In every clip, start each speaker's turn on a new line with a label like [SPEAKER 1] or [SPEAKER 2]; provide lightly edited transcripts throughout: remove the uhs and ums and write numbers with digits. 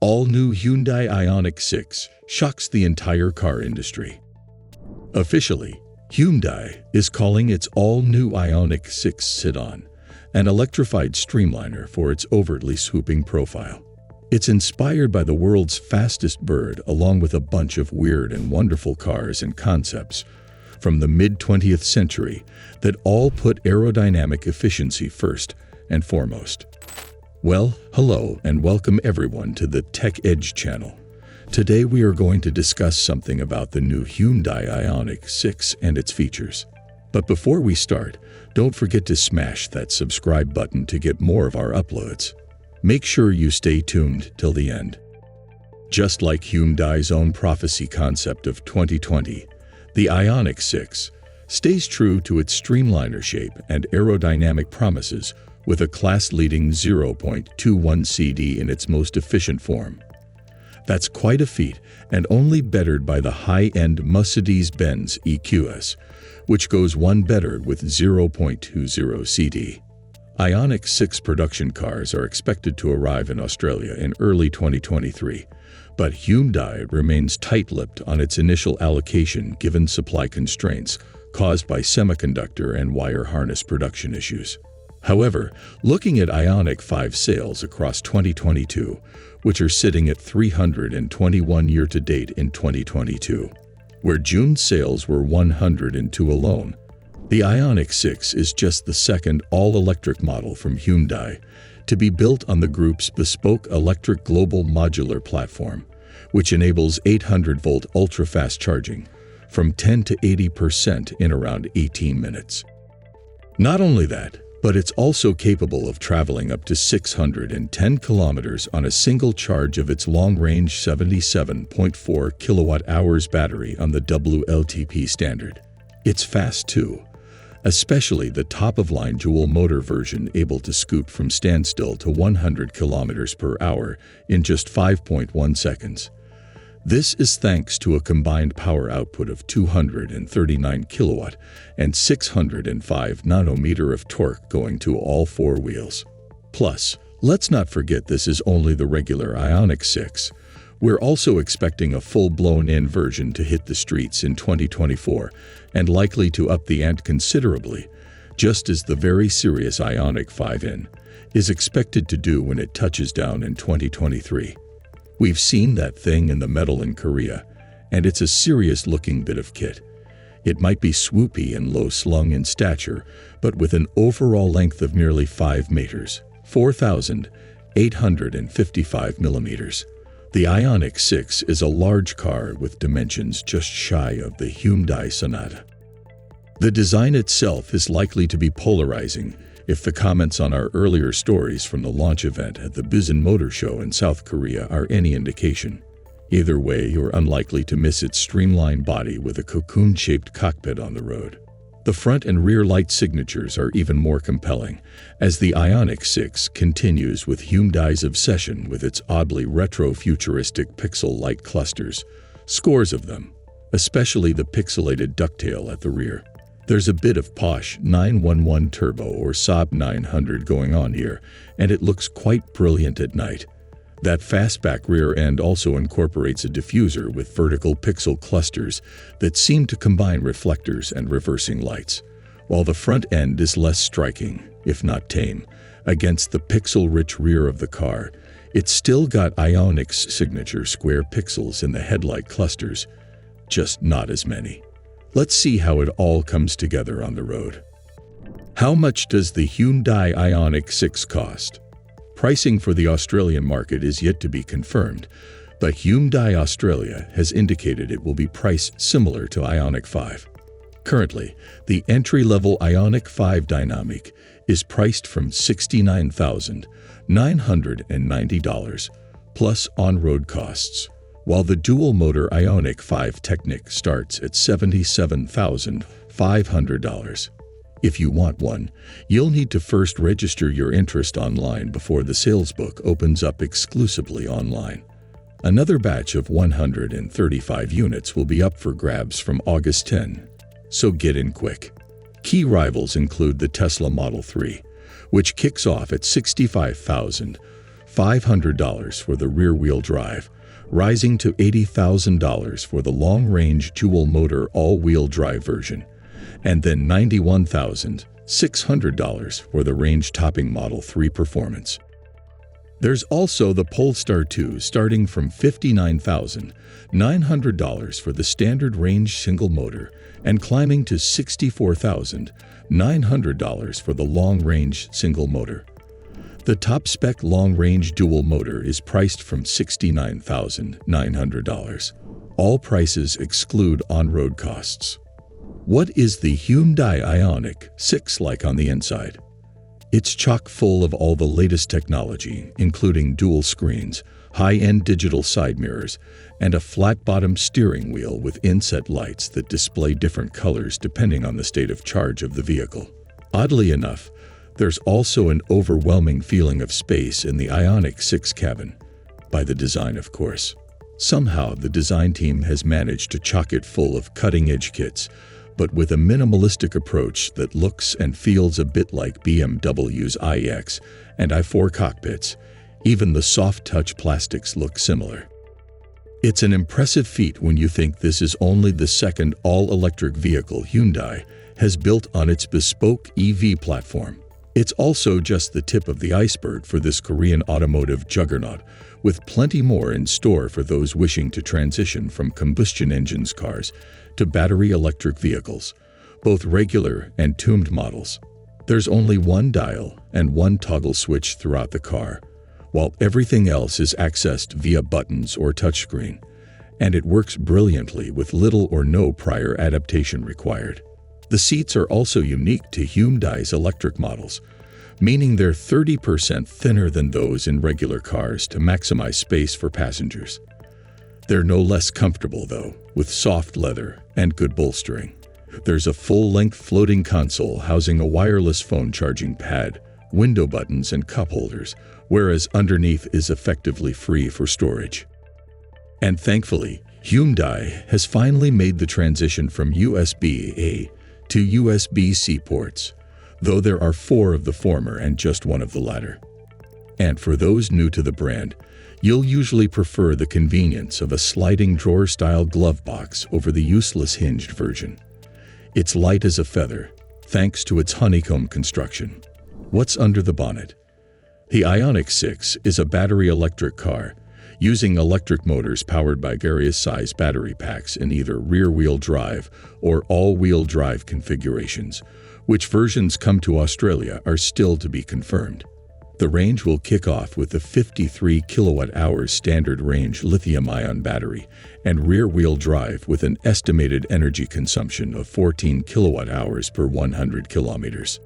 [SPEAKER 1] All-new Hyundai Ioniq 6 shocks the entire car industry. Officially, Hyundai is calling its all-new Ioniq 6 sedan an electrified streamliner for its overtly swooping profile. It's inspired by the world's fastest bird along with a bunch of weird and wonderful cars and concepts from the mid-20th century that all put aerodynamic efficiency first and foremost. Well, hello and welcome everyone to the Tech Edge channel. Today we are going to discuss something about the new Hyundai Ioniq 6 and its features. But before we start, don't forget to smash that subscribe button to get more of our uploads. Make sure you stay tuned till the end. Just like Hyundai's own prophecy concept of 2020, the Ioniq 6 stays true to its streamliner shape and aerodynamic promises with a class-leading 0.21 CD in its most efficient form. That's quite a feat and only bettered by the high-end Mercedes-Benz EQS, which goes one better with 0.20 CD. Ioniq 6 production cars are expected to arrive in Australia in early 2023, but Hyundai remains tight-lipped on its initial allocation given supply constraints caused by semiconductor and wire harness production issues. However, looking at Ioniq 5 sales across 2022, which are sitting at 321 year-to-date in 2022, where June sales were 102 alone, the Ioniq 6 is just the second all-electric model from Hyundai to be built on the group's bespoke electric global modular platform, which enables 800-volt ultra-fast charging from 10 to 80% in around 18 minutes. Not only that, but it's also capable of traveling up to 610 kilometers on a single charge of its long-range 77.4 kilowatt-hours battery on the WLTP standard. It's fast too, especially the top-of-line dual-motor version able to scoot from standstill to 100 kilometers per hour in just 5.1 seconds. This is thanks to a combined power output of 239 kilowatt and 605 nanometer of torque going to all four wheels. Plus, let's not forget this is only the regular Ioniq 6. We're also expecting a full-blown-in version to hit the streets in 2024 and likely to up the ante considerably, just as the very serious Ioniq 5N is expected to do when it touches down in 2023. We've seen that thing in the metal in Korea, and it's a serious-looking bit of kit. It might be swoopy and low-slung in stature, but with an overall length of nearly 5 meters, 4,855 millimeters. The Ioniq 6 is a large car with dimensions just shy of the Hyundai Sonata. The design itself is likely to be polarizing if the comments on our earlier stories from the launch event at the Busan Motor Show in South Korea are any indication. Either way, you're unlikely to miss its streamlined body with a cocoon-shaped cockpit on the road. The front and rear light signatures are even more compelling, as the Ioniq 6 continues with Hyundai's obsession with its oddly retro-futuristic pixel light clusters, scores of them, especially the pixelated ducktail at the rear. There's a bit of posh 911 turbo or Saab 900 going on here, and it looks quite brilliant at night. That fastback rear end also incorporates a diffuser with vertical pixel clusters that seem to combine reflectors and reversing lights, while the front end is less striking, if not tame, against the pixel-rich rear of the car. It's still got Ioniq's signature square pixels in the headlight clusters, just not as many. Let's see how it all comes together on the road. How much does the Hyundai Ioniq 6 cost? Pricing for the Australian market is yet to be confirmed, but Hyundai Australia has indicated it will be priced similar to Ioniq 5. Currently, the entry-level Ioniq 5 Dynamic is priced from $69,990 plus on-road costs, while the dual-motor Ioniq 5 Technic starts at $77,500. If you want one, you'll need to first register your interest online before the sales book opens up exclusively online. Another batch of 135 units will be up for grabs from August 10, so get in quick. Key rivals include the Tesla Model 3, which kicks off at $65,000, $500 for the rear-wheel drive, rising to $80,000 for the long-range dual-motor all-wheel drive version, and then $91,600 for the range-topping Model 3 Performance. There's also the Polestar 2 starting from $59,900 for the standard range single motor and climbing to $64,900 for the long-range single motor. The top-spec long-range dual motor is priced from $69,900. All prices exclude on-road costs. What is the Hyundai Ioniq 6 like on the inside? It's chock full of all the latest technology, including dual screens, high-end digital side mirrors, and a flat-bottom steering wheel with inset lights that display different colors depending on the state of charge of the vehicle. Oddly enough, there's also an overwhelming feeling of space in the Ioniq 6 cabin, by the design, of course. Somehow, the design team has managed to chock it full of cutting-edge kits, but with a minimalistic approach that looks and feels a bit like BMW's iX and i4 cockpits. Even the soft-touch plastics look similar. It's an impressive feat when you think this is only the second all-electric vehicle Hyundai has built on its bespoke EV platform. It's also just the tip of the iceberg for this Korean automotive juggernaut, with plenty more in store for those wishing to transition from combustion engines cars to battery electric vehicles, both regular and tuned models. There's only one dial and one toggle switch throughout the car, while everything else is accessed via buttons or touchscreen, and it works brilliantly with little or no prior adaptation required. The seats are also unique to Hyundai's electric models, meaning they're 30% thinner than those in regular cars to maximize space for passengers. They're no less comfortable, though, with soft leather and good bolstering. There's a full-length floating console housing a wireless phone charging pad, window buttons, and cup holders, whereas underneath is effectively free for storage. And thankfully, Hyundai has finally made the transition from USB-A to USB-C ports, though there are 4 of the former and just 1 of the latter. And for those new to the brand, you'll usually prefer the convenience of a sliding drawer-style glove box over the useless hinged version. It's light as a feather, thanks to its honeycomb construction. What's under the bonnet? The Ioniq 6 is a battery electric car, using electric motors powered by various size battery packs in either rear-wheel drive or all-wheel drive configurations. Which versions come to Australia are still to be confirmed. The range will kick off with the 53 kilowatt-hours standard range lithium-ion battery and rear-wheel drive with an estimated energy consumption of 14 kilowatt-hours per 100 kilometers.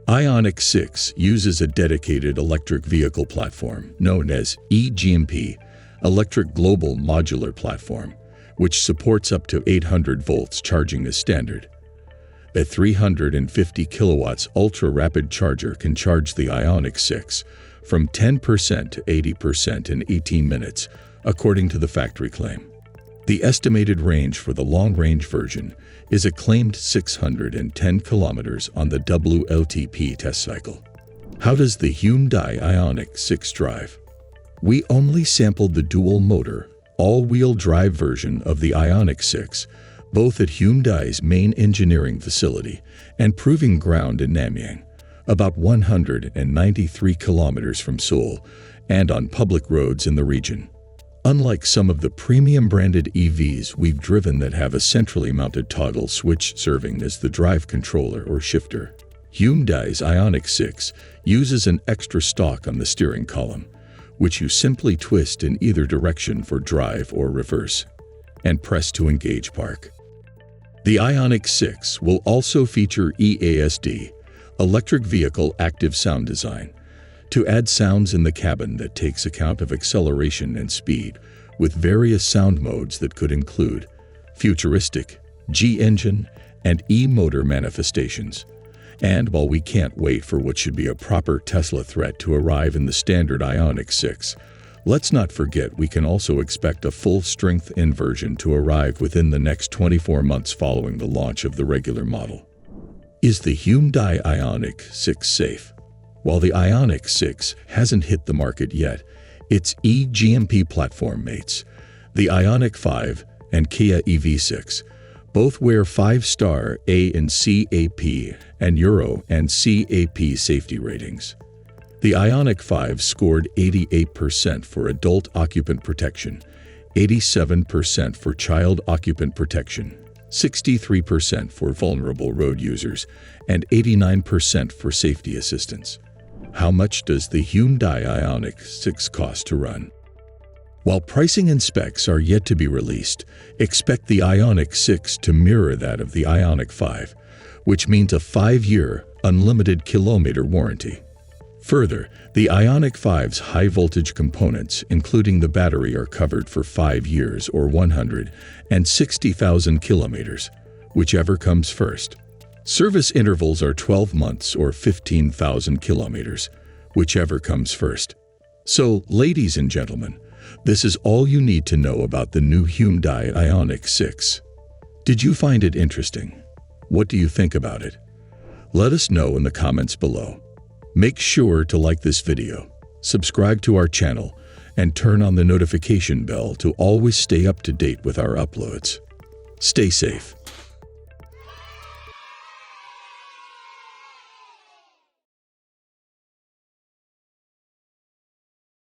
[SPEAKER 1] Ioniq 6 uses a dedicated electric vehicle platform known as eGMP, Electric Global Modular Platform, which supports up to 800 volts charging as standard. A 350 kilowatts ultra-rapid charger can charge the Ioniq 6 from 10% to 80% in 18 minutes, according to the factory claim. The estimated range for the long-range version is a claimed 610 kilometers on the WLTP test cycle. How does the Hyundai Ioniq 6 drive? We only sampled the dual-motor, all-wheel drive version of the Ioniq 6, both at Hyundai's main engineering facility and proving ground in Namyang, about 193 kilometers from Seoul, and on public roads in the region. Unlike some of the premium-branded EVs we've driven that have a centrally mounted toggle switch serving as the drive controller or shifter, Hyundai's Ioniq 6 uses an extra stalk on the steering column, which you simply twist in either direction for drive or reverse, and press to engage park. The Ioniq 6 will also feature EASD, Electric Vehicle Active Sound Design, to add sounds in the cabin that takes account of acceleration and speed, with various sound modes that could include futuristic, G-engine, and E-motor manifestations. And while we can't wait for what should be a proper Tesla threat to arrive in the standard Ioniq 6, let's not forget we can also expect a full-strength N version to arrive within the next 24 months following the launch of the regular model. Is the Hyundai Ioniq 6 safe? While the Ioniq 6 hasn't hit the market yet, its eGMP platform mates, the Ioniq 5 and Kia EV6, both wear 5-star A and CAP and Euro and CAP safety ratings. The Ioniq 5 scored 88% for adult occupant protection, 87% for child occupant protection, 63% for vulnerable road users, and 89% for safety assistance. How much does the Hyundai Ioniq 6 cost to run? While pricing and specs are yet to be released, expect the Ioniq 6 to mirror that of the Ioniq 5, which means a 5-year, unlimited kilometer warranty. Further, the Ioniq 5's high-voltage components, including the battery, are covered for 5 years or 160,000 kilometers, whichever comes first. Service intervals are 12 months or 15,000 kilometers, whichever comes first. So, ladies and gentlemen, this is all you need to know about the new Hyundai Ioniq 6. Did you find it interesting? What do you think about it? Let us know in the comments below. Make sure to like this video, subscribe to our channel, and turn on the notification bell to always stay up to date with our uploads. Stay safe.